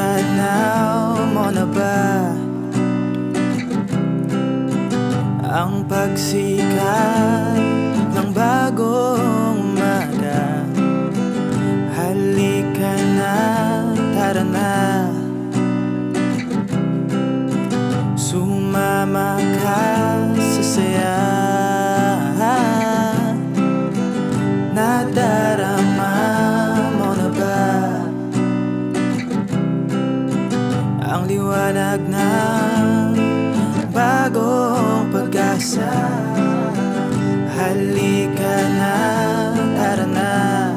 Natanaw mo na ba ang pagsikat ng bagong umaga? Halika na, tara na, sumama ka sa saya. Nadarama mo na ba ang liwanag ng bagong pag-asa? Halika na, tara na,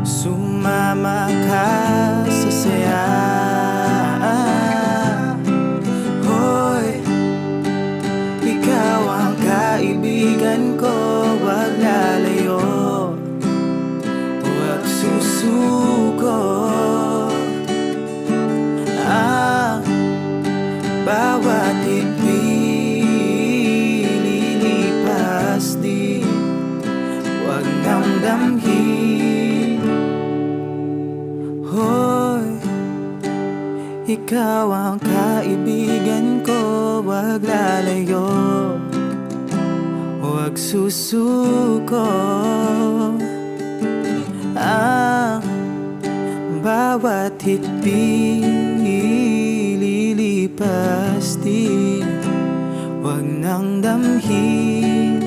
sumama ka sa saya. Hoy, ikaw ang kaibigan ko, wag lalayo, wag susuko. Bawat lilipas di, wag nang damhin. Hoy, ikaw ang kaibigan ko, wag lalayo, wag susuko. Bawat hitbi lilipas din, wag nang damhin.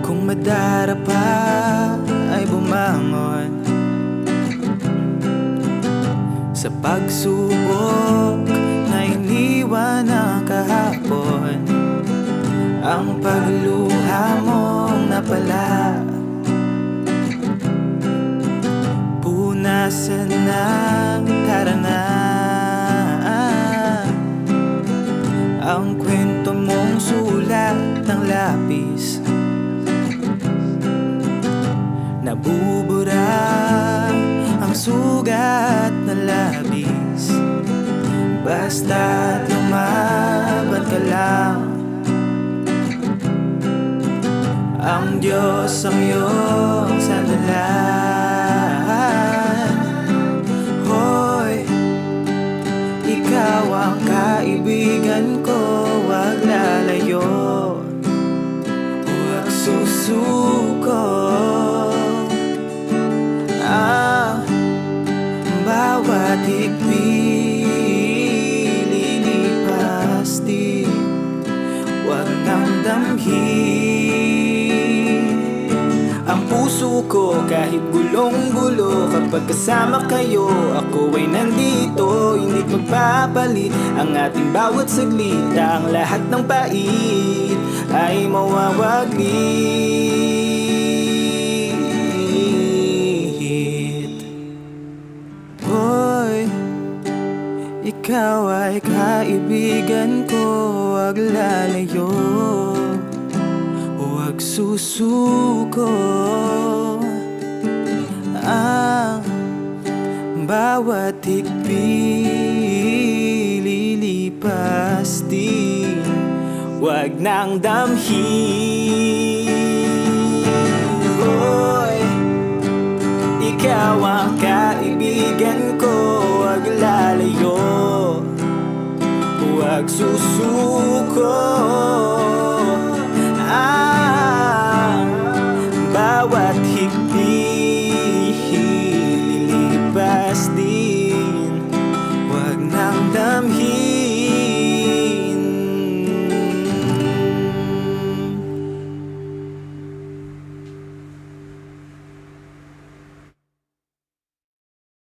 Kung madarapa ay bumangon sa pagsubok na iniwan ng kahapon. Ang pagluha mong napala, punasan ng tara na. Ang kwento mong sulat ng lapis, nabubura ang sugat na labis. Basta't lumaban ka lang, ang Diyos ang iyong sandalan. Hoy, ikaw ang kaibigan ko, wag lalayo, wag susuko. Bawat higpi lilipas di, wag nang damhin. Ang puso ko kahit gulong-gulo, kapag kasama kayo ako ay nandito. Hindi magpapalit ang ating bawat saglit, ang lahat ng pait ay mawawaglit. Hoy, ikaw ay kaibigan ko, wag lalayo, wag susuko. Bawat higpi lilipas din, wag nang damhin. Hoy, ikaw ang kaibigan ko, wag lalayo, wag susuko.